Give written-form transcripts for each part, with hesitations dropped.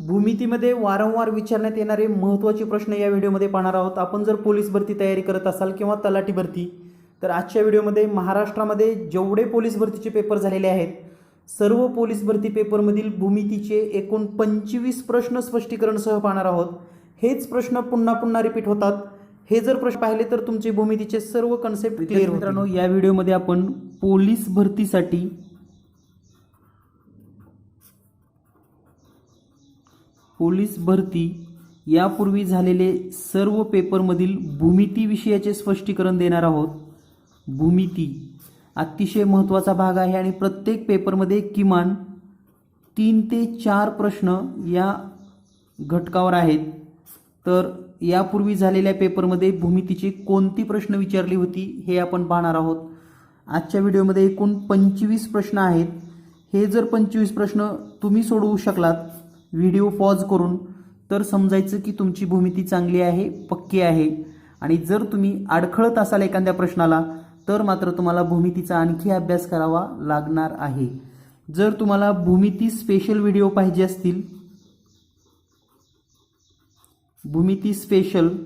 भूमितीमध्ये वारंवार विचारण्यात येणारे महत्त्वाचे प्रश्न या व्हिडिओमध्ये पाहणार आहोत. आपण जर पोलीस भरती तयारी करत असाल किंवा तलाठी भरती, तर आजच्या व्हिडिओमध्ये महाराष्ट्रामध्ये जेवढे पोलीस भरतीचे पेपर झालेले आहेत, सर्व पोलीस भरती पेपरमधील भूमितीचे एकूण 25 प्रश्न स्पष्टीकरणसह पाहणार आहोत. हेच प्रश्न पुन्हा पुन्हा रिपीट होतात. हे जर प्रश्न पाहिले तर तुमचे भूमितीचे सर्व कन्सेप्ट क्लिअर होतील. मित्रांनो, या व्हिडिओमध्ये आपण पोलीस भरती यापूर्वी झालेले सर्व पेपरमधील भूमिती विषयाचे स्पष्टीकरण देणार आहोत. भूमिती अतिशय महत्त्वाचा भाग आहे आणि प्रत्येक पेपरमध्ये किमान 3 ते 4 प्रश्न या घटकावर आहेत. तर यापूर्वी झालेल्या पेपरमध्ये भूमितीची कोणती प्रश्न विचारली होती हे आपण पाहणार आहोत. आजच्या व्हिडिओमध्ये एकूण 25 प्रश्न आहेत. हे जर 25 प्रश्न तुम्ही सोडवू शकलात व्हिडिओ पॉज करून, तर समजायचं की तुमची भूमिती चांगली आहे, पक्की आहे. आणि जर तुम्ही अडखळत असाल एखाद्या प्रश्नाला, तर मात्र तुम्हाला भूमितीचा आणखी अभ्यास करावा लागणार आहे. जर तुम्हाला भूमिती स्पेशल व्हिडिओ पाहिजे असतील, भूमिती स्पेशल,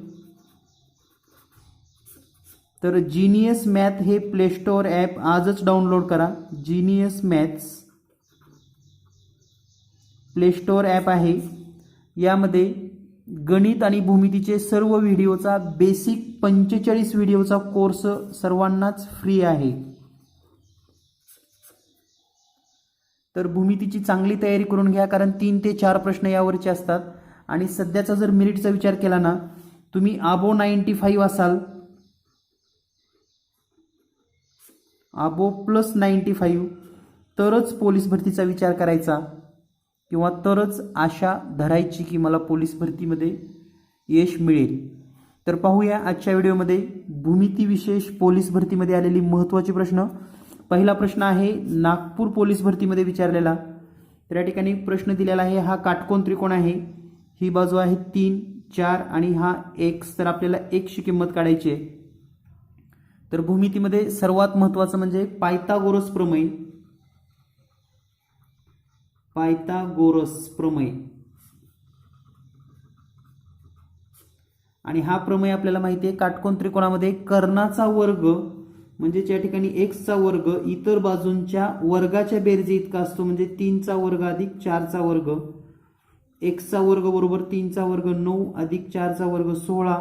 तर जीनियस मॅथ हे प्ले स्टोअर ॲप आजच डाउनलोड करा. Genius maths play store app आहे. यामध्ये गणित आणि भूमितीचे सर्व व्हिडिओचा बेसिक 45 व्हिडिओचा कोर्स सर्वांनाच फ्री आहे. तर भूमितीची चांगली तयारी करून घ्या, कारण 3 ते 4 प्रश्न यावरचे असतात. आणि सध्याचा जर मेरिटचा विचार केला ना, तुम्ही अबो 95 असाल, अबो प्लस 95, तरच पोलीस भरतीचा विचार करायचा किंवा तरच आशा धरायची की मला पोलीस भरतीमध्ये यश मिळेल. तर पाहूया आजच्या व्हिडिओमध्ये भूमिती विशेष पोलीस भरतीमध्ये आलेली महत्त्वाचे प्रश्न. पहिला प्रश्न आहे नागपूर पोलीस भरतीमध्ये विचारलेला. तर या ठिकाणी प्रश्न दिलेला आहे, हा काटकोन त्रिकोण आहे, ही बाजू आहे 3, 4 आणि हा x. तर आपल्याला x ची किंमत काढायची आहे. तर भूमितीमध्ये सर्वात महत्त्वाचं म्हणजे पायथागोरस प्रमेय. पायथागोरस प्रमेय, आणि हा प्रमेय आपल्याला माहिती आहे काटकोन त्रिकोणामध्ये कर्णाचा वर्ग म्हणजे या ठिकाणी x चा वर्ग इतर बाजूंच्या वर्गाच्या बेरजे इतका असतो. म्हणजे 3 चा वर्ग अधिक 4 चा वर्ग, x चा वर्ग बरोबर 3 चा वर्ग 9 अधिक 4 चा वर्ग 16,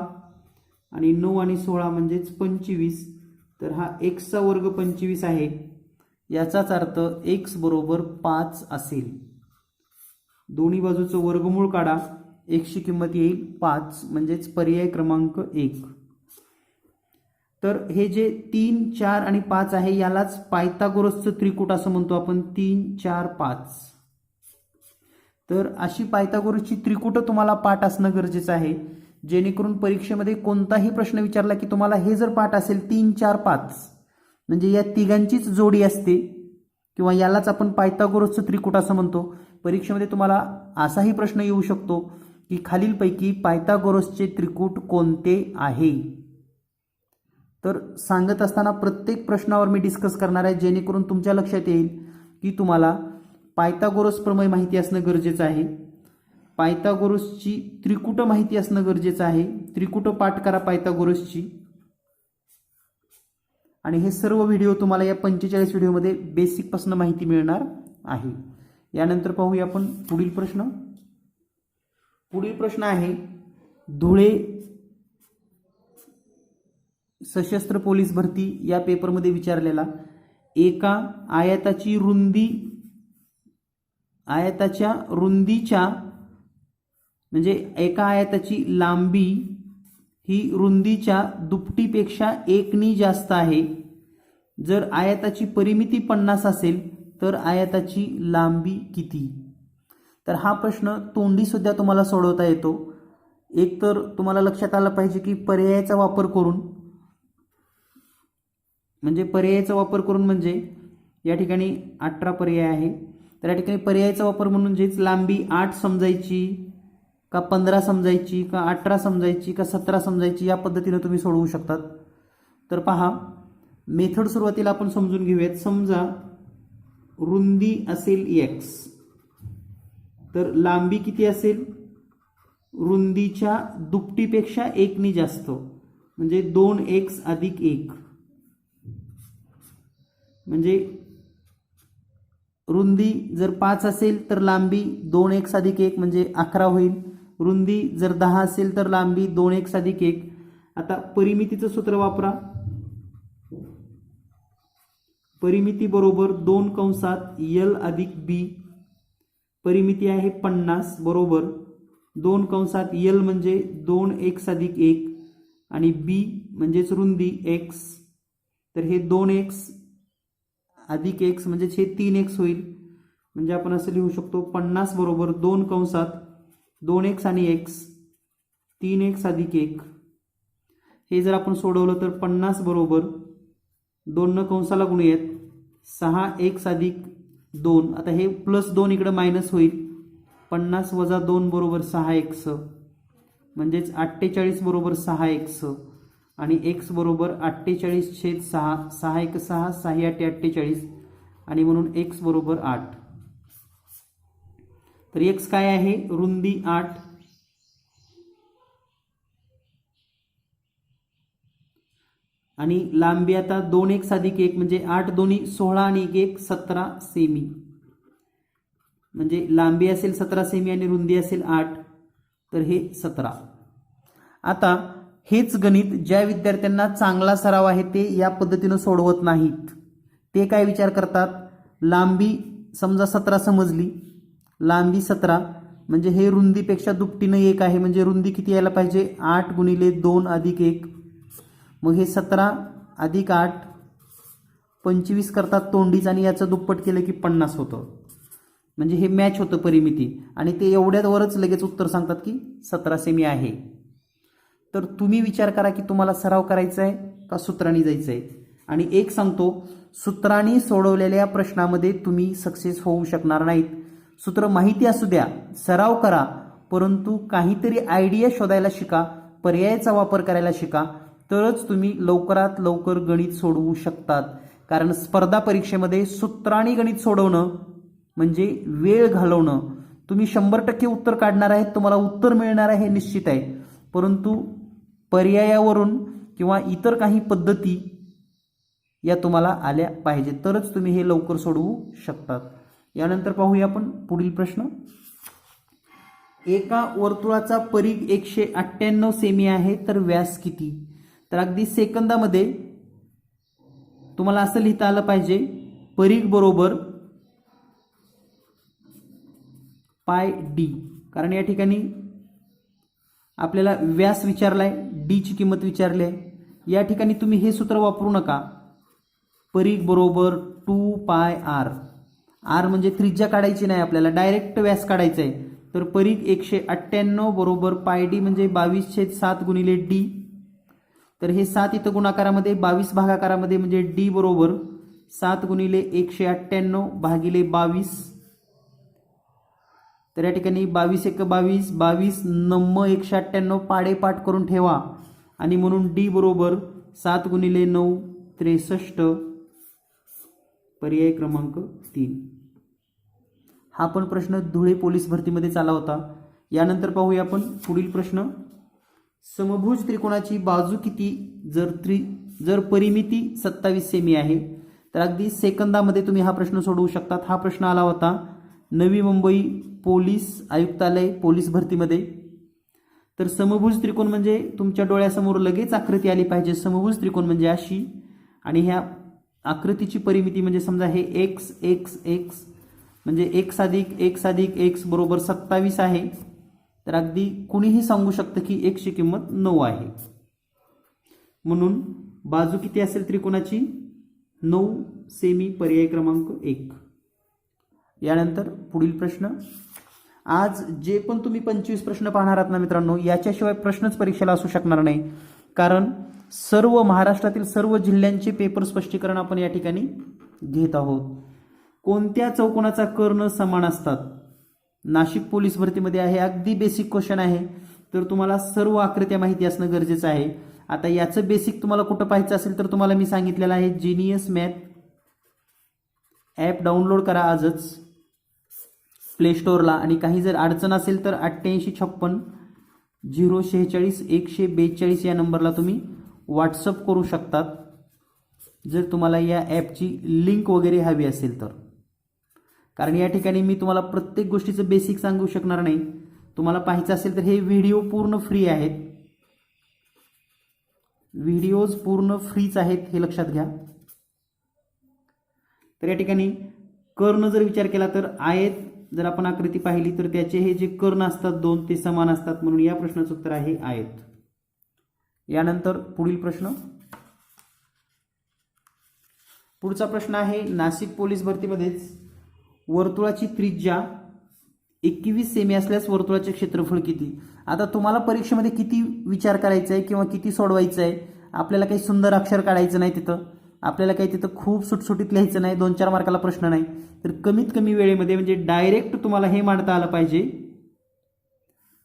आणि 9 आणि 16 म्हणजेच 25. तर हा x चा वर्ग 25 आहे. याचाच अर्थ x बरोबर 5 असेल. दोन्ही बाजूचं वर्गमूळ काढा, x ची किंमत येईल 5, म्हणजेच पर्याय क्रमांक 1. तर हे जे 3, 4 आणि 5 आहे यालाच पायथागोरसचं त्रिकूट असं म्हणतो आपण. 3, 4, 5. तर अशी पायथागोरसची त्रिकूट तुम्हाला पाठ असणं गरजेचं आहे, जेणेकरून परीक्षेमध्ये कोणताही प्रश्न विचारला की तुम्हाला हे जर पाठ असेल 3, 4, 5 म्हणजे या तिघांचीच जोडी असते, किंवा यालाच आपण पायथागोरसचं त्रिकूट असं म्हणतो. परीक्षेमध्ये तुम्हाला असाही प्रश्न येऊ शकतो की खालीलपैकी पायथागोरसचे त्रिकूट कोणते आहे. तर सांगत असताना प्रत्येक प्रश्नावर मी डिस्कस करणार आहे, जेणेकरून तुमच्या लक्षात येईल की तुम्हाला पायथागोरस प्रमेय माहिती असणं गरजेचं आहे, पायथागोरसची त्रिकूट माहिती असणं गरजेचं आहे. त्रिकूट पाठ करा पायथागोरसची. आणि हे सर्व व्हिडिओ तुम्हाला या 45 व्हिडिओमध्ये बेसिकपासून माहिती मिळणार आहे. यानंतर पाहूया आपण पुढील प्रश्न. पुढील प्रश्न आहे धुळे सशस्त्र पोलीस भरती या पेपरमध्ये विचारलेला. एका आयताच्या रुंदीच्या म्हणजे एका आयताची लांबी ही रुंदीच्या दुपटीपेक्षा 1 नी जास्त आहे. जर आयताची परिमिती 50 असेल तर आयताची लांबी किती? तर हा प्रश्न तोंडी सुद्धा तुम्हाला सोडवता येतो. एक तर तुम्हाला लक्षात आलं पाहिजे की पर्यायाचा वापर करून, म्हणजे या ठिकाणी 18 पर्याय आहे. तर या ठिकाणी पर्यायाचा वापर म्हणजेच लांबी 8 समजायची का 15 समजायची का 18 समजायची का 17 समजायची, या पद्धतीने तुम्ही सोडवू शकतात. तर पहा, मेथड सुरुवातीला आपण समजून घेऊयात. समजा रुंदी असेल x, तर लांबी किती असेल, रुंदीच्या दुपटीपेक्षा 1 नी जास्त, म्हणजे 2x अधिक 1, म्हणजे रुंदी जर 5 असेल तर लांबी 2x अधिक 1 म्हणजे 11 होईल. रुंदी जर 10 असेल तर लांबी 2x अधिक 1. आता परिमितीचं सूत्र वापरा. परिमिती बरोबर 2 कंसात l अधिक b, परिमिती आहे 50 बरोबर 2 कंसात l म्हणजे 2x अधिक 1 आणि b म्हणजेच रुंदी x, तर हे 2x अधिक x म्हणजे हे 3x होईल. म्हणजे आपण असं लिहू शकतो 50 बरोबर 2 कंसात 2x आणि x 3x अधिक 1. हे जर आपण सोडवलं तर 50 बरोबर 2 न कंसाला गुणूयात 6x अधिक 2. आता हे प्लस 2 इकडे मायनस होईल. 50 वजा 2 बरोबर 6x, म्हणजेच 48 बरोबर 6x आणि x बरोबर 48/6, 6 1 6, 6 8 48 आणि म्हणून x बरोबर 8. तर x काय आहे, रुंदी 8 आणि लांबी आता 2x अधिक 1 म्हणजे 8 दोन्ही 16 आणि 1 17 सेमी, म्हणजे लांबी असेल 17 सेमी आणि रुंदी असेल 8, तर हे 17. आता हेच गणित ज्या विद्यार्थ्यांना चांगला सराव आहे ते या पद्धतीने सोडवत नाहीत. ते काय विचार करतात, लांबी समजा 17 समजली, लांबी 17 म्हणजे हे रुंदीपेक्षा दुपटीने 1 आहे, म्हणजे रुंदी किती यायला पाहिजे 8 गुणिले 2 अधिक 1. मग हे 17 अधिक 8 25 करतात तोंडीच आणि याचं दुप्पट केलं की 50 होतं. म्हणजे हे मॅच होतं परिमिती आणि ते एवढ्यावरच लगेच उत्तर सांगतात की 17 सेमी आहे. तर तुम्ही विचार करा की तुम्हाला सराव करायचा आहे का सूत्रांनी जायचं आहे. आणि एक सांगतो, सूत्रांनी सोडवलेल्या प्रश्नामध्ये तुम्ही सक्सेस होऊ शकणार नाहीत. सूत्र माहिती असू द्या, सराव करा, परंतु काहीतरी आयडिया शोधायला शिका, पर्यायाचा वापर करायला शिका, तरच तुम्ही लवकरात लवकर गणित सोडवू शकतात. कारण स्पर्धा परीक्षेमध्ये सूत्रांनी गणित सोडवणं म्हणजे वेळ घालवणं. तुम्ही 100% उत्तर काढणार आहेत, तुम्हाला उत्तर मिळणार आहे हे निश्चित आहे, परंतु पर्यायावरून किंवा इतर काही पद्धती या तुम्हाला आल्या पाहिजे, तरच तुम्ही हे लवकर सोडवू शकतात. यानंतर पाहूया आपण पुढील प्रश्न. एका वर्तुळाचा परिघ 198 सेमी आहे, तर व्यास किती? तर अगदी सेकंदामध्ये तुम्हाला असं लिहिता आलं पाहिजे, परिघ बरोबर पाय डी. कारण या ठिकाणी आपल्याला व्यास विचारलाय, डी ची किंमत विचारली आहे. या ठिकाणी तुम्ही हे सूत्र वापरू नका. परिघ बरोबर 2 पाय आर. आर म्हणजे त्रिज्या काढायची नाही, आपल्याला डायरेक्ट व्यास काढायचा आहे. तर परिघ 198 बरोबर पाय डी म्हणजे 22/7 गुणिले डी. तर हे 7 इथं गुणाकारामध्ये, 22 भागाकारामध्ये, म्हणजे डी बरोबर 7 गुणिले 198 भागिले 22. तर या ठिकाणी 22 1 22, 22 9 198 पाडेपाठ करून ठेवा आणि म्हणून डी बरोबर 7 गुणिले 9 63. पर्याय क्रमांक 3. हा पण प्रश्न धुळे पोलीस भरतीमध्ये आला होता. यानंतर पाहूया आपण पुढील प्रश्न. समभुज त्रिकोणाची बाजू किती जर परिमिती 27 सेमी आहे? तर अगदी सेकंदामध्ये तुम्ही हा प्रश्न सोडवू शकतात. हा प्रश्न आला होता नवी मुंबई पोलीस आयुक्तालय पोलीस भरतीमध्ये. तर समभुज त्रिकोण म्हणजे तुमच्या डोळ्यासमोर लगेच आकृती आली पाहिजे. समभुज त्रिकोण म्हणजे अशी, आणि ह्या आकृतीची परिमिती म्हणजे समजा हे x x x म्हणजे x अधिक x अधिक x बरोबर 27 आहे. तर अगदी कुणीही सांगू शकतं की x ची किंमत 9 आहे. म्हणून बाजू किती असेल त्रिकोणाची? 9 सेमी. पर्याय क्रमांक 1. यानंतर पुढील प्रश्न. आज जे पण तुम्ही 25 प्रश्न पाहणार आहात ना मित्रांनो, याच्याशिवाय प्रश्नच परीक्षेला असू शकणार नाही. कारण सर्व महाराष्ट्रातील सर्व जिल्ह्यांचे पेपर स्पष्टीकरण आपण या ठिकाणी घेत आहोत. कोणत्या चौकोनाचा कर्ण समान असतात? नाशिक पोलीस भरतीमध्ये आहे. अगदी बेसिक क्वेश्चन आहे, तर तुम्हाला सर्व आकृत्या माहिती असणं गरजेचं आहे. आता याचं बेसिक तुम्हाला कुठं पाहायचं असेल तर तुम्हाला मी सांगितलेलं आहे, जीनियस मॅथ ॲप डाउनलोड करा आजच. प्ले स्टोअरला, आणि काही जर अडचण असेल तर 8856 046 142 या नंबरला तुम्ही व्हॉट्सअप करू शकतात जर तुम्हाला या ॲपची लिंक वगैरे हवी असेल तर. कारण या ठिकाणी मी तुम्हाला प्रत्येक गोष्टीचं बेसिक सांगू शकणार नाही. तुम्हाला पाहायचं असेल तर हे व्हिडिओ पूर्ण फ्री आहेत, व्हिडिओज पूर्ण फ्रीच आहेत, हे लक्षात घ्या. तर या ठिकाणी कर्ण जर विचार केला तर आयत जर आपण आकृती पाहिली तर त्याचे हे जे कर्ण असतात दोन ते समान असतात, म्हणून या प्रश्नाचं उत्तर आहे आयत. यानंतर पुढील प्रश्न, पुढचा प्रश्न आहे नाशिक पोलीस भरतीमध्येच वर्तुळाची त्रिज्या 21 सेमी असल्यास वर्तुळाचे क्षेत्रफळ किती. आता तुम्हाला परीक्षेमध्ये किती विचार करायचा आहे किंवा किती सोडवायचं आहे, आपल्याला काही सुंदर अक्षर काढायचं नाही तिथं, आपल्याला काही तिथं खूप सुटसुटीत लिहायचं नाही, 2-4 मार्काला प्रश्न नाही, तर कमीत कमी वेळेमध्ये म्हणजे डायरेक्ट तुम्हाला हे मांडता आलं पाहिजे.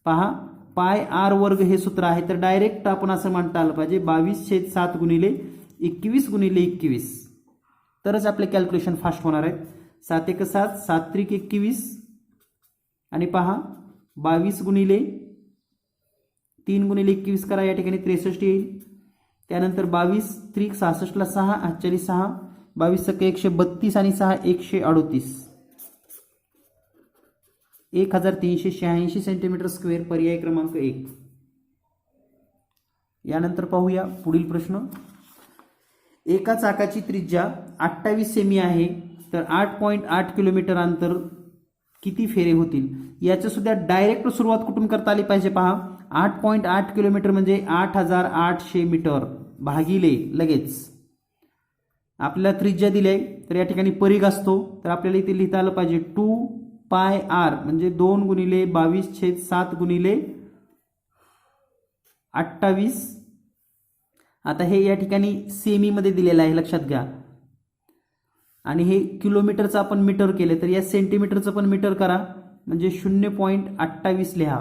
पहा, पाय आर वर्ग हे सूत्र आहे, तर डायरेक्ट आपण असं मांडता आलं पाहिजे 22/7 गुणिले 21 गुणिले 21, तरच आपले कॅल्क्युलेशन फास्ट होणार आहेत. 7 1 7, 7 3 21, आणि पहा 22 गुणिले 3 गुणिले 21 करा, या ठिकाणी 63 येईल. त्यानंतर 22 3 66 ला 6, 8 6, 22 सके 132 आणि 6 138, 1386 सेंटीमीटर स्क्वेअर, पर्याय क्रमांक 1. यानंतर पाहूया पुढील प्रश्न, एका चाकाची त्रिज्या 28 सेमी आहे, तर 8.8 किलोमीटर अंतर किती फेरे होतील. याचं सुद्धा डायरेक्ट सुरुवात कुठून करता आली पाहिजे. पहा, 8.8 किलोमीटर म्हणजे 8800 मीटर भागिले लगेच आपल्याला त्रिज्या दिली आहे, तर या ठिकाणी परिघ असतो, तर आपल्याला इथे लिहिता आलं पाहिजे 2πr म्हणजे 2 गुणिले 22/7 गुणिले 28. आता हे या ठिकाणी सेमीमध्ये दिलेलं आहे, लक्षात घ्या, आणि हे किलोमीटरचं आपण मीटर केले, तर या सेंटीमीटरचं पण मीटर करा म्हणजे 0.28 लिहा.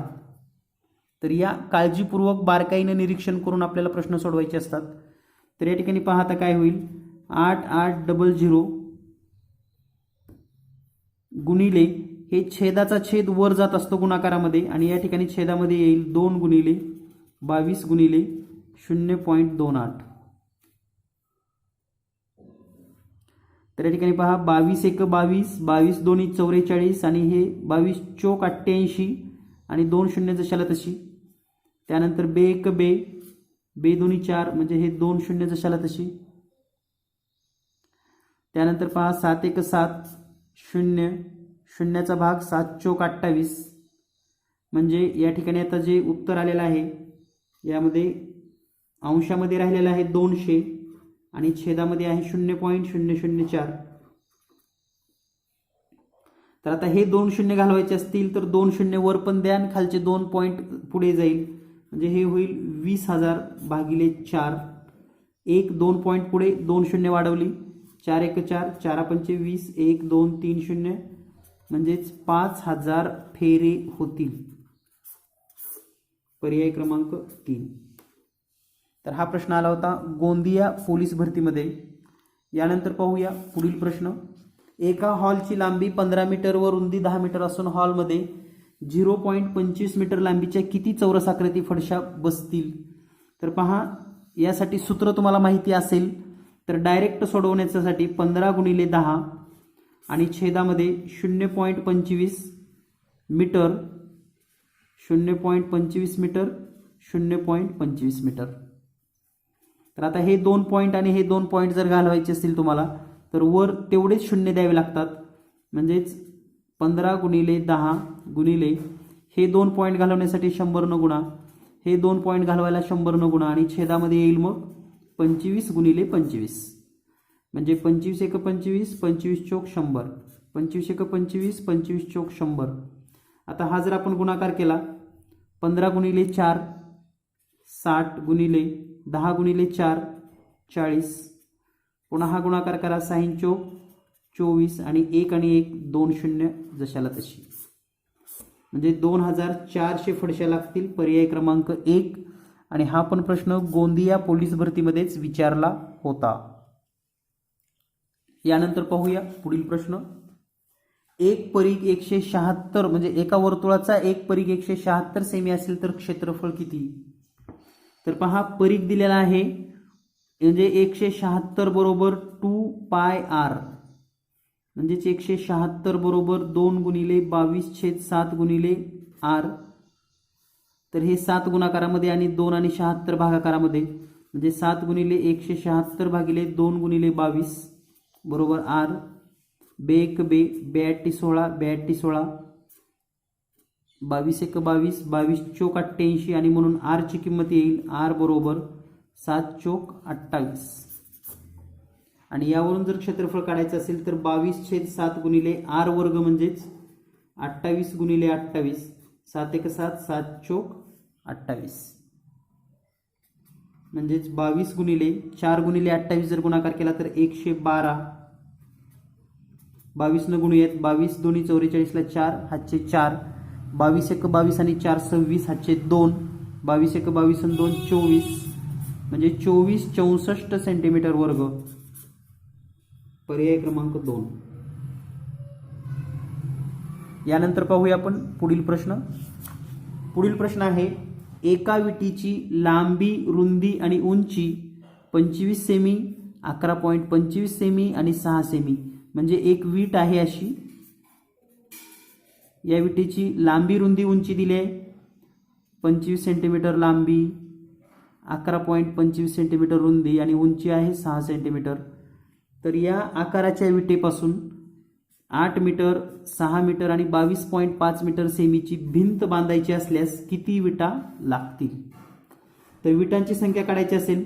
तर या काळजीपूर्वक बारकाईनं निरीक्षण करून आपल्याला प्रश्न सोडवायचे असतात. तर या ठिकाणी पहा आता काय होईल, 8800 गुणिले हे छेदाचा छेद वर जात असतो गुणाकारामध्ये, आणि या ठिकाणी छेदामध्ये येईल 2 गुणिले 22 गुणिले 0.28. तर या ठिकाणी पहा 22 1 22, 22 2 44, आणि हे 22 चोक 88, आणि 2 शून्य जशाला तशी. त्यानंतर बे 1 बे, बे 2 4 म्हणजे हे 2 शून्य जशाला तशी. त्यानंतर पहा 7 1 7 0, शून्याचा भाग 7 चोक 28, म्हणजे या ठिकाणी आता जे उत्तर आलेलं आहे यामध्ये अंशामध्ये राहिलेलं आहे 200 आणि छेदामध्ये आहे 0.004. तर आता हे 2 शून्य घालवायचे असतील तर 2 शून्य वर पण द्या आणि खालचे 2 पॉईंट पुढे जाईल, म्हणजे हे होईल 20,000 भागिले 4. 1 2 पॉईंट पुढे 2 शून्य वाढवली, 4 1 4, 4 5 20, 1 2 3 0 म्हणजेच 5000 फेरे होतील, पर्याय क्रमांक 3. तर हा प्रश्न आला होता गोंदिया पोलीस भरतीमध्ये. यानंतर पाहूया पुढील प्रश्न, एका हॉलची लांबी 15 मीटर व रुंदी 10 मीटर असून हॉलमध्ये 0.25 मीटर लांबीच्या किती चौरस आकृती फरशा बसतील. तर पहा, यासाठी सूत्र तुम्हाला माहिती असेल तर डायरेक्ट सोडवण्यासाठी 15 गुणिले 10 आणि छेदामध्ये 0.25 मीटर, 0.25 मीटर, 0.25 मीटर. तर आता हे 2 पॉईंट आणि हे 2 पॉईंट जर घालवायचे असतील तुम्हाला तर वर तेवढेच शून्य द्यावे लागतात, म्हणजेच 15 गुणिले 10 गुणिले हे 2 पॉईंट घालवण्यासाठी 100 न गुणा, हे 2 पॉईंट घालवायला 100 न गुणा, आणि छेदामध्ये येईल मग 25 गुणिले 25, म्हणजे 25 1 25, 25 चोक 100, 25 1 25, 25 चोक 100. आता हा जर आपण गुणाकार केला 15 गुणिले 4 60 गुणिले 10 गुणिले 4 40, पुन्हा हा गुणाकार करा 6 चोक 24, आणि 1 आणि 1 2 शून्य जशाला तशी, म्हणजे 2400 फडशा लागतील, पर्याय क्रमांक 1. आणि हा पण प्रश्न गोंदिया पोलीस भरतीमध्येच विचारला होता. यानंतर पाहूया पुढील प्रश्न, एक परीघ 176 म्हणजे एका वर्तुळाचा एक परीघ 176 सेमी असेल तर क्षेत्रफळ किती? तर पहा परीघ दिलेला आहे म्हणजे 176 बरोबर 2πr म्हणजेच 176 बरोबर 2 गुणिले 22/7 गुणिले r. तर हे 7 गुणाकारामध्ये आणि 2 आणि 76 भागाकारामध्ये म्हणजे 7 गुणिले 176 भागिले 2 गुणिले 22 बरोबर r. बे एक बे 82 16 22 एक 22 22 चोक 88 आणि म्हणून r ची किंमत येईल r बरोबर 7 चोक 28. आणि यावरून जर क्षेत्रफळ काढायचं असेल तर 22/7 गुणिले r वर्ग म्हणजेच 28 गुणिले 28 7 एक 7 7 चोक 28 म्हणजेच 22 गुणिले 4 गुणिले 28 जर गुणाकार केला तर 112. 22 न गुणूयात 22 2 44 ला 4 हातचे 4 22 एक 22 आणि 4 26 हातचे 2 22 एक 22 आणि 2 24 म्हणजे 24 64 सेंटीमीटर वर्ग. पर्याय क्रमांक 2. यानंतर पाहूया आपण पुढील प्रश्न. पुढील प्रश्न आहे एका विटीची लांबी रुंदी आणि उंची 25 सेमी 11.25 सेमी आणि 6 सेमी म्हणजे एक वीट आहे अशी. या विटीची लांबी रुंदी उंची दिली आहे 25 सेंटीमीटर लांबी 11.25 सेंटीमीटर रुंदी आणि उंची आहे 6 सेंटीमीटर. तर या आकाराच्या विटेपासून 8 मीटर 6 मीटर आणि 22.5 मीटर सेमीची भिंत बांधायची असल्यास किती विटा लागतील? तर विटांची संख्या काढायची असेल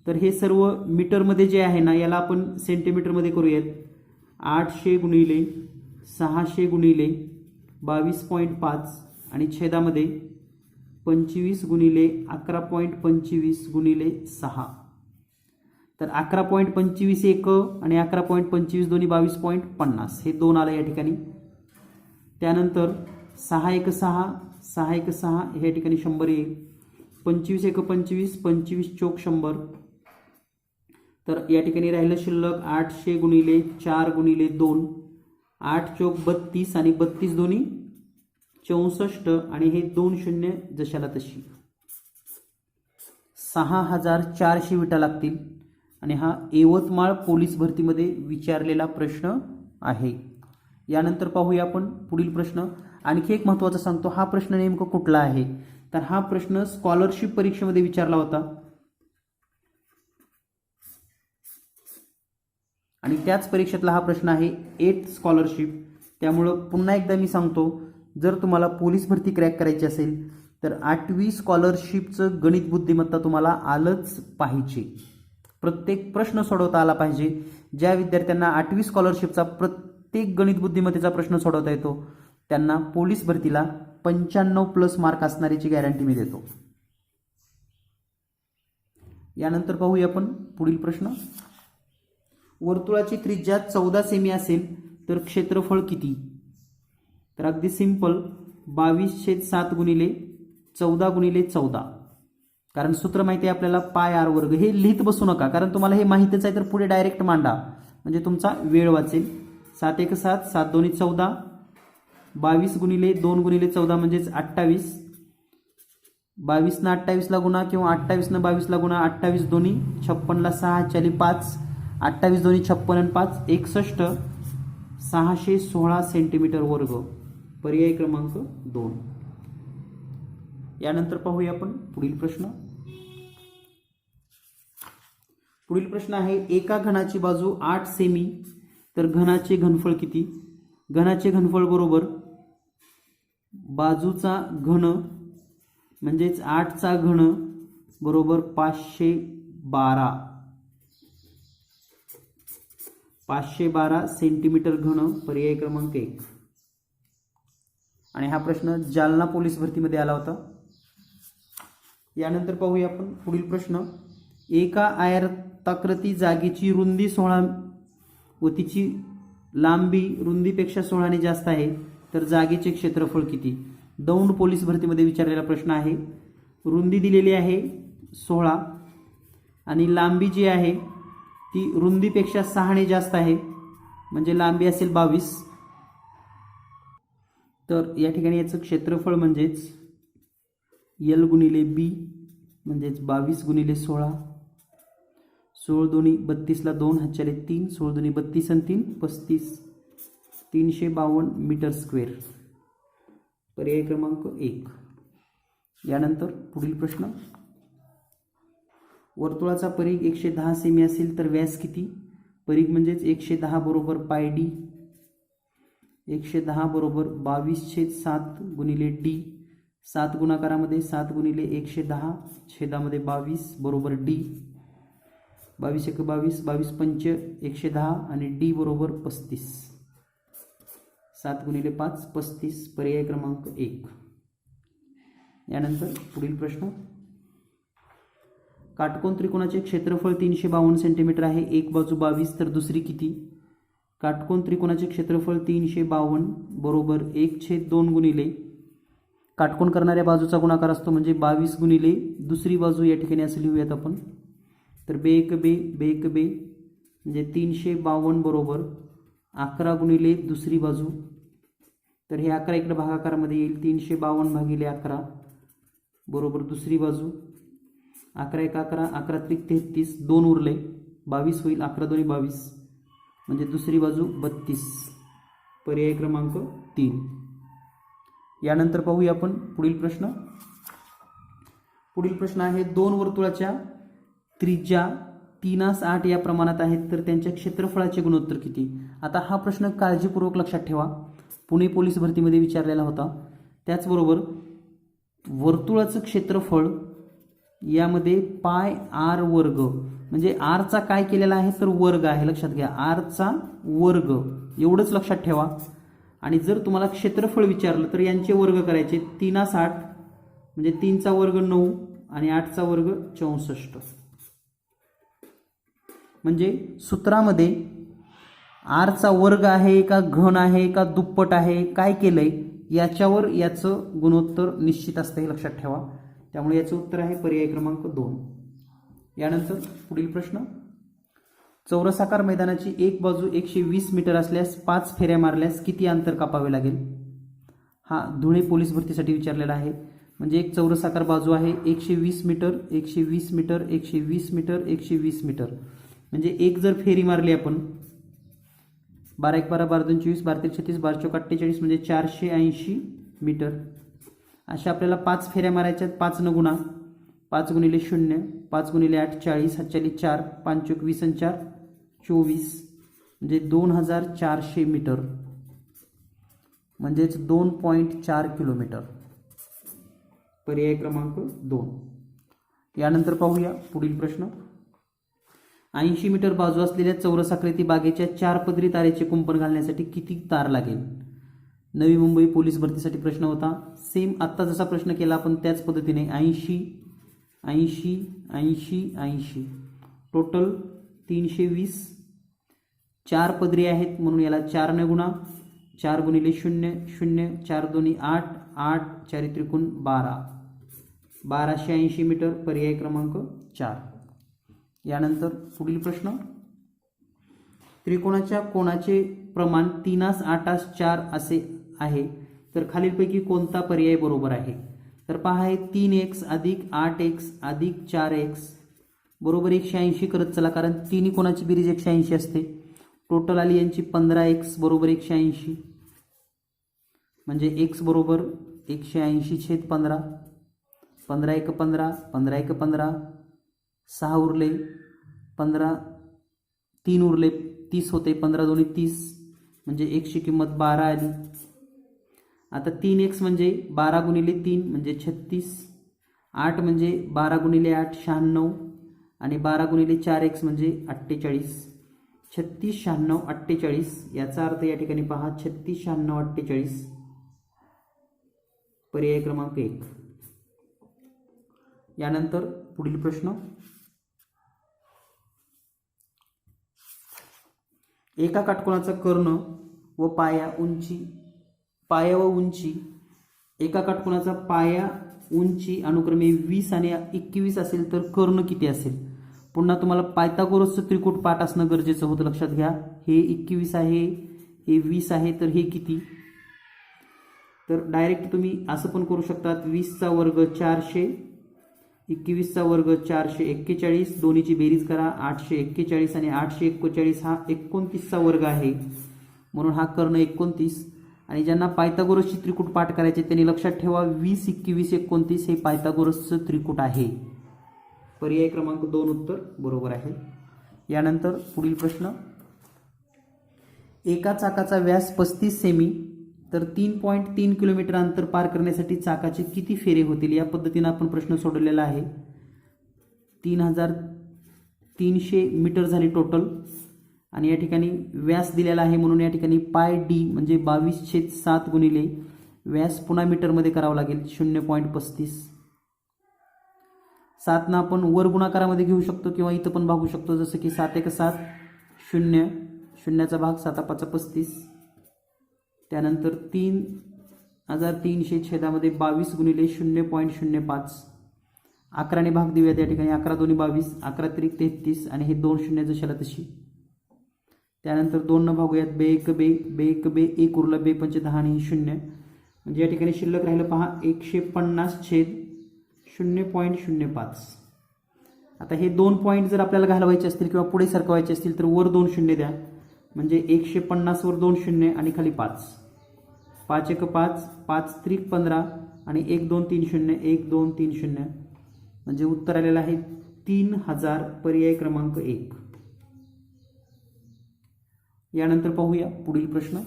तर हे सर्व मीटरमध्ये जे आहे ना याला आपण सेंटीमीटरमध्ये करूयात. 800 गुणिले 600 गुणिले 22.5 आणि छेदामध्ये 25 गुणिले 11.25 गुणिले 6. तर 11.25 एक आणि 11.25 दोन्ही 22.50 हे 2 आलं या ठिकाणी. त्यानंतर 6 एक 6 6 एक 6 हे ठिकाणी 100 येईल. 25 एक 25 25 चोक 100. तर या ठिकाणी राहिलं शिल्लक 800 गुणिले 4 गुणिले 2 8 चोक 32 आणि 32 दोन्ही 64 आणि हे 2 शून्य जशाला तशी 6400 विटा लागतील. आणि हा यवतमाळ पोलीस भरतीमध्ये विचारलेला प्रश्न आहे. यानंतर पाहूया आपण पुढील प्रश्न. आणखी एक महत्त्वाचा सांगतो हा प्रश्न नेमका कुठला आहे तर हा प्रश्न स्कॉलरशिप परीक्षेमध्ये विचारला होता आणि त्याच परीक्षेतला हा प्रश्न आहे 8 स्कॉलरशिप. त्यामुळं पुन्हा एकदा मी सांगतो जर तुम्हाला पोलीस भरती क्रॅक करायची असेल तर 8वी स्कॉलरशिपचं गणित बुद्धिमत्ता तुम्हाला आलंच पाहिजे. प्रत्येक प्रश्न सोडवता आला पाहिजे. ज्या विद्यार्थ्यांना 8वी स्कॉलरशिपचा प्रत्येक गणित बुद्धिमत्तेचा प्रश्न सोडवता येतो त्यांना पोलीस भरतीला 95+ मार्क असणारीची गॅरंटी मी देतो. यानंतर पाहूया आपण पुढील प्रश्न. वर्तुळाची त्रिज्या 14 सेमी असेल तर क्षेत्रफळ किती? तर अगदी सिंपल 22/7 गुणिले 14 गुणिले 14. कारण सूत्र माहिती आहे आपल्याला पाय आर वर्ग. हे लिहित बसू नका कारण तुम्हाला हे माहितीच आहे तर पुढे डायरेक्ट मांडा म्हणजे तुमचा वेळ वाचेल. 7 एक 7 7 दोन्ही 14 22 गुणिले 2 गुणिले 14 म्हणजेच 28. 22 न 28 ला गुणा किंवा 28 न 22 ला गुणा 28 दोन्ही 56 ला 6 चाली 5 28 दोन्ही 56 आणि 5 61 616 सेंटीमीटर वर्ग. पर्याय क्रमांक 2. यानंतर पाहूया आपण पुढील प्रश्न. पुढील प्रश्न आहे एका घनाची बाजू 8 सेमी तर घनाचे घनफळ किती? घनाचे घनफळ बरोबर बाजूचा घन म्हणजेच 8 चा घन बरोबर 512 512 सेंटीमीटर घन. पर्याय क्रमांक 1. आणि हा प्रश्न जालना पोलीस भरतीमध्ये आला होता. यानंतर पाहूया आपण पुढील प्रश्न. एका आयताकृती जागेची रुंदी 16 व तिची लांबी रुंदीपेक्षा 16 ने जास्त आहे तर जागेचे क्षेत्रफळ किती? दौंड पोलीस भरतीमध्ये विचारलेला प्रश्न आहे. रुंदी दिलेली आहे 16 आणि लांबी जी आहे ती रुंदीपेक्षा 6 ने जास्त आहे म्हणजे लांबी असेल 22 तर या ठिकाणी याचं क्षेत्रफळ म्हणजेच L गुणिले B म्हणजेच 22 गुणिले 16, 16 दोन्ही 32ला 2 हातच्याले 3, 16 दोन्ही 32 आणि 3 35, 352 मीटर स्क्वेअर. पर्याय क्रमांक 1. यानंतर पुढील प्रश्न, वर्तुळाचा परिघ 110 सेमी असेल तर व्यास किती? परिघ म्हणजेच 110 बरोबर पाय डी, 110 बरोबर 22/7 गुणिले डी, 7 गुणाकारामध्ये 7 गुणिले 110 छेदामध्ये 22 बरोबर डी, 22 × 22, 22 पंच 110 आणि डी बरोबर 35, 7 गुणिले 5 35. पर्याय क्रमांक 1. यानंतर पुढील प्रश्न, काटकोन त्रिकोणाचे क्षेत्रफळ 352 सेंटीमीटर आहे. एक बाजू 22 तर दुसरी किती? काटकोन त्रिकोणाचे क्षेत्रफळ 352 बरोबर 1/2 गुणिले काटकोन करणाऱ्या बाजूचा गुणाकार असतो म्हणजे 22 गुणिले दुसरी बाजू. या ठिकाणी असं लिहूयात आपण. तर बे म्हणजे 352 बरोबर 11 गुणिले दुसरी बाजू. तर हे 11 इकडे भागाकारामध्ये येईल. 352 भागिले 11 बरोबर दुसरी बाजू. 11 × 11, 11 × 33, 2 उरले 22 होईल. 11 दोन्ही 22 म्हणजे दुसरी बाजू 32. पर्याय क्रमांक 3. यानंतर पाहूया आपण पुढील प्रश्न. पुढील प्रश्न आहे, दोन वर्तुळाच्या त्रिज्या 3/8 या प्रमाणात आहेत तर त्यांच्या क्षेत्रफळाचे गुणोत्तर किती? आता हा प्रश्न काळजीपूर्वक लक्षात ठेवा, पुणे पोलीस भरतीमध्ये विचारलेला होता. त्याचबरोबर वर्तुळाचं क्षेत्रफळ यामध्ये पाय आर वर्ग म्हणजे आरचा काय केलेला आहे तर वर्ग आहे. लक्षात घ्या, आरचा वर्ग एवढंच लक्षात ठेवा. आणि जर तुम्हाला क्षेत्रफळ विचारलं तर यांचे वर्ग करायचे. 3/8 म्हणजे 3चा वर्ग 9 आणि 8चा वर्ग 64. म्हणजे सूत्रामध्ये आरचा वर्ग आहे का घन आहे का दुप्पट आहे काय केलंय याच्यावर याचं गुणोत्तर निश्चित असतं हे लक्षात ठेवा. त्यामुळे याचं उत्तर आहे पर्याय क्रमांक 2. यानंतर पुढील प्रश्न, चौरसाकार मैदानाची एक बाजू 120 मीटर असल्यास 5 फेऱ्या मारल्यास किती अंतर कापावे लागेल? हा धुळे पोलीस भरतीसाठी विचारलेला आहे. म्हणजे एक चौरसाकार बाजू आहे 120 मीटर 120 मीटर 120 मीटर 120 मीटर. म्हणजे एक जर फेरी मारली आपण 12 × 12 12 2 24 12 3 36 12 4 48 म्हणजे 480 मीटर. अशा आपल्याला 5 फेऱ्या मारायच्या. 5 न गुणा 5 गुणिले 0 5 गुणिले 8 40 हातच्याली 4 5 × 20 आणि 4 24 म्हणजे 2400 मीटर म्हणजेच 2.4 किलोमीटर. पर्याय क्रमांक 2. यानंतर पाहूया पुढील प्रश्न, 80 मीटर बाजू असलेल्या चौरसाकृती बागेच्या 4 पदरी तारेचे कुंपण घालण्यासाठी किती तार लागेल? नवी मुंबई पोलीस भरतीसाठी प्रश्न होता. सेम आत्ता जसा प्रश्न केला आपण त्याच पद्धतीने 80 80 80 80 टोटल 320. 4 पदरी आहेत म्हणून याला 4 ने गुणा. 4 गुणिले 0 0 4 दोन्ही 8 8 4 त्रिकोण 12 1280 मीटर. पर्याय क्रमांक 4. यानंतर पुढील प्रश्न, त्रिकोणाच्या कोणाचे प्रमाण 3/8 असे आहे तर खालीलपैकी कोणता पर्याय बरोबर आहे? तर पहा, आहे 3x अधिक 8x अधिक 4x बरोबर 180 करत चला, कारण तिन्ही कोणाची बेरीज 180 असते. टोटल आली यांची 15x बरोबर 180 म्हणजे x बरोबर 180/15. 15 × 15 15 × 15 6 उरले 15 3 उरले 30 होते. 15 दोन्ही 30 म्हणजे x ची किंमत 12 आली. आता 3x म्हणजे 12 गुणिले 3 म्हणजे 36. 8 म्हणजे 12 गुणिले 8 96 आणि 12 गुणिले 4x म्हणजे 48. 36 96 48 याचा अर्थ या ठिकाणी पहा 36 96 48. पर्याय क्रमांक 1. यानंतर पुढील प्रश्न, एका काटकोनाचा कर्ण व पाया व उंची एका काटकोनाचा पाया उंची अनुक्रमे 20 आणि 21 असेल तर कर्ण किती असेल? पुन्हा तुम्हाला पायथागोरसचं त्रिकूट पाठ असणं गरजेचं होतं. लक्षात घ्या, हे 21 आहे हे 20 आहे तर हे किती? तर डायरेक्ट तुम्ही असं पण करू शकतात, 20चा वर्ग 400, 21चा वर्ग 441, दोन्हीची बेरीज करा, 841 आणि 841 हा 29चा वर्ग आहे, म्हणून हा कर्ण 29. आणि ज्यांना पायथागोरसची त्रिकूट पाठ करायचे त्यांनी लक्षात ठेवा, 20, 21, 29 हे पायथागोरसचं त्रिकूट आहे. पर्याय क्रमांक 2 उत्तर बरोबर आहे. यानंतर पुढील प्रश्न, एका चाकाचा व्यास 35 सेमी तर 3.3 किलोमीटर अंतर पार करण्यासाठी चाकाचे किती फेरे होतील, या पद्धतीने आपण प्रश्न सोडवलेला आहे. 3300 मीटर झाली टोटल आणि या ठिकाणी व्यास दिलेला आहे, म्हणून या ठिकाणी पाय डी म्हणजे 22/7 गुणिले व्यास पुन्हा मीटरमध्ये करावं लागेल 0.35. 7 ना आपण वर गुणाकारामध्ये घेऊ शकतो किंवा इथं पण भागू शकतो, जसं की 7 1 7 0, शून्याचा भाग 7 5 35. त्यानंतर 3300 छेदामध्ये 22 गुणिले 0.05. 11ने भाग देऊयात, या ठिकाणी 11 2 22, 11 3 33 आणि हे 2 शून्य जशाला तशी. त्यानंतर 2 न भागूयात, बे 1 बे, बे 1 बे, 1 उरला, बे 5 10 आणि 0, म्हणजे या ठिकाणी शिल्लक राहिलं पहा 150 छेद 0.05. आता हे 2 पॉईंट जर आपल्याला घालवायचे असतील किंवा पुढे सरकवायचे असतील तर वर 2 शून्य द्या, म्हणजे 150 वर 2 शून्य आणि खाली 5. 5 1 5, 5 3 15 आणि 1 2 3 0, 1 2 3 0, म्हणजे उत्तर आलेलं आहे 3000. पर्याय क्रमांक 1. यानंतर पाहूया पुढील प्रश्न.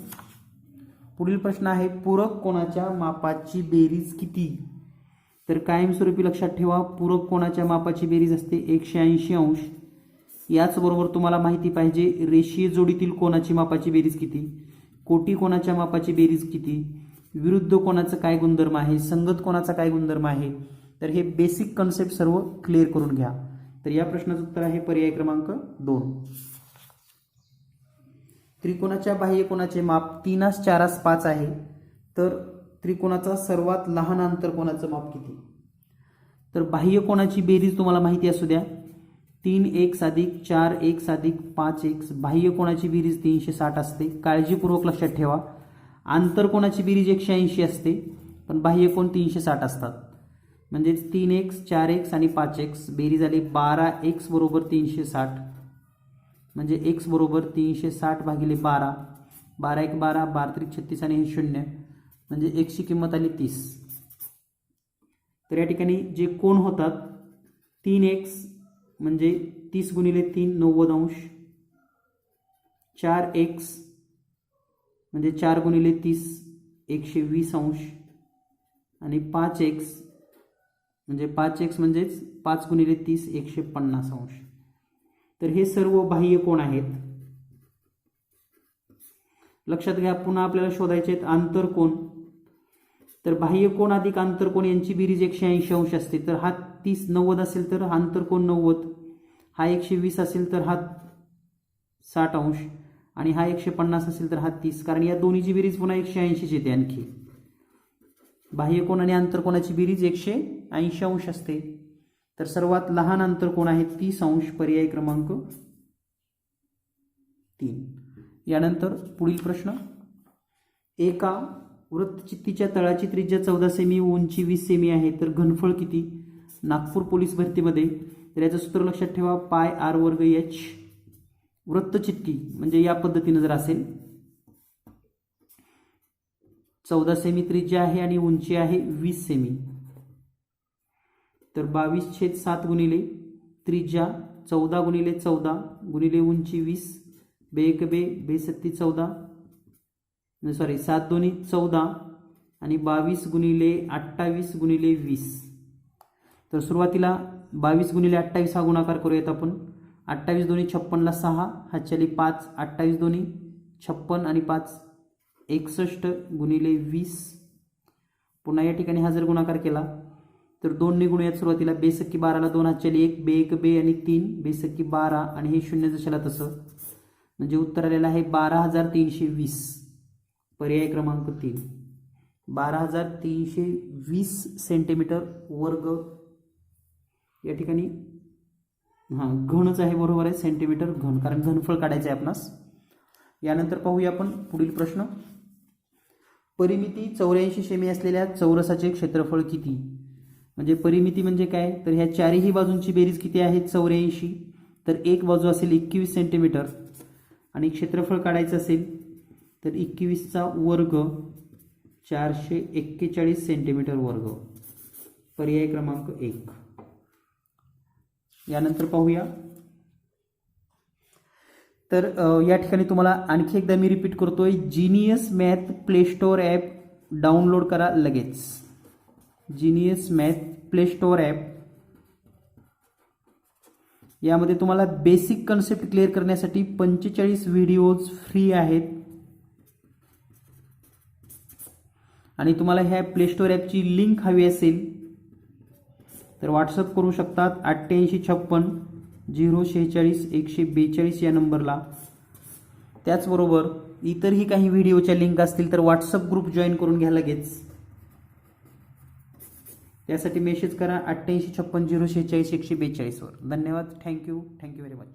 पुढील प्रश्न आहे, पूरक कोणाच्या मापाची बेरीज किती. तर कायमस्वरूपी लक्षात ठेवा, पूरक कोणाच्या मापाची बेरीज असते 180 अंश. याचबरोबर तुम्हाला माहिती पाहिजे रेषीय जोडीतील कोणाची मापाची बेरीज किती, कोटी कोणाच्या मापाची बेरीज किती, विरुद्ध कोणाचं काय गुणधर्म आहे, संगत कोणाचा काय गुणधर्म आहे. तर हे बेसिक कन्सेप्ट सर्व क्लिअर करून घ्या. तर या प्रश्नाचं उत्तर आहे पर्याय क्रमांक 2. त्रिकोणाच्या बाह्य कोणाचे माप 3/4/5 आहे, तर त्रिकोणाचा सर्वात लहान अंतर कोणाचं माप किती. तर बाह्य कोणाची बेरीज तुम्हाला माहिती असू द्या, 3x + 4x + 5x. बाह्य कोणाची बेरीज 360 असते. काळजीपूर्वक लक्षात ठेवा, आंतर कोणाची बेरीज 180 असते पण बाह्य कोण 360 असतात. म्हणजे 3x 4x आणि 5x बेरीज आली 12x बरोबर 360, म्हणजे x बरोबर 360 भागिले 12, 12 1 12, 12 3 36 आणि हे 0, म्हणजे x ची किंमत आली 30. तर या ठिकाणी जे कोण होतात 3x म्हणजे 30 गुणिले 3 90 अंश, 4x म्हणजे 4 गुणिले 30 120 अंश आणि 5x म्हणजे 5x म्हणजेच 5 गुणिले 30 150 अंश. तर हे सर्व बाह्य कोण आहेत. लक्षात घ्या, पुन्हा आपल्याला शोधायचे आहेत आंतर कोण. तर बाह्य कोण अधिक आंतर कोण यांची बेरीज 180 अंश असते. तर हा 30 90 असेल तर आंतर कोण 90, हा 120 असेल तर हा 60 अंश आणि हा 150 असेल तर हा 30, कारण या दोन्हीची बेरीज पुन्हा 180 येते. आणखी बाह्य कोण आणि आंतर कोणाची बेरीज 180 अंश असते. तर सर्वात लहान अंतर कोण आहे 30 अंश. पर्याय क्रमांक 3. यानंतर पुढील प्रश्न, एका वृत्तचित्तीच्या तळाची त्रिज्या 14 सेमी, उंची 20 सेमी आहे, तर घनफळ किती. नागपूर पोलीस भरतीमध्ये तर याचं सूत्र लक्षात ठेवा, पाय r वर्ग h. वृत्तचित्ती म्हणजे या पद्धतीने जर असेल, 14 सेमी त्रिज्या आहे आणि उंची आहे 20 सेमी, तर 22/7 गुणिले त्रिज्या 14 गुणिले 14 गुणिले उंची 20, बे 1 बे, बे 7 14, 7 2 14 आणि 22 गुणिले 28 गुणिले 20. तर सुरुवातीला 22 गुणिले 28 हा गुणाकार करूयात आपण. 28 2 56 ला 6, हातच्याली 5, 28 2 56 आणि 5 61 गुणिले 20. पुन्हा या ठिकाणी हा जर गुणाकार केला तर 2 ने गुणूयात. सुरुवातीला बे 12 ला 2, हातच्याली 1, बे 1 बे आणि 3, बे 12 आणि हे 0 जशाला तसं, म्हणजे उत्तर आलेलं आहे 12320. पर्याय क्रमांक 3. 12320 सेंटीमीटर वर्ग. या ठिकाणी घनच आहे, बरोबर आहे, सेंटीमीटर घन, कारण घनफळ काढायचं आहे आपणास. यानंतर पाहूया आपण पुढील प्रश्न. परिमिती 84 सेमी असलेल्या चौरसाचे क्षेत्रफळ किती? म्हणजे परिमिती म्हणजे काय, तर ह्या चारही बाजूंची बेरीज किती आहे 84, तर एक बाजू असेल 21 सेंटीमीटर आणि क्षेत्रफळ काढायचं असेल तर 21चा वर्ग 441 सेंटीमीटर वर्ग, पर्याय क्रमांक 1. यानंतर पाहूया. तर या ठिकाणी तुम्हाला आणखी एकदा मी रिपीट करतोय, genius math play store app download करा लगेच. Genius math play store app यामध्ये तुम्हाला बेसिक कन्सेप्ट क्लिअर करण्यासाठी 45 व्हिडिओज फ्री आहेत आणि तुम्हाला ह्या प्ले स्टोअर ॲपची लिंक हवी असेल तर व्हॉट्सअप करू शकतात 8856 046 142 या नंबरला. त्याचबरोबर इतरही काही व्हिडिओच्या लिंक असतील तर व्हॉट्सअप ग्रुप जॉईन करून घ्या लगेच. त्यासाठी मेसेज करा 8856 046 142 वर. धन्यवाद. Thank you very much.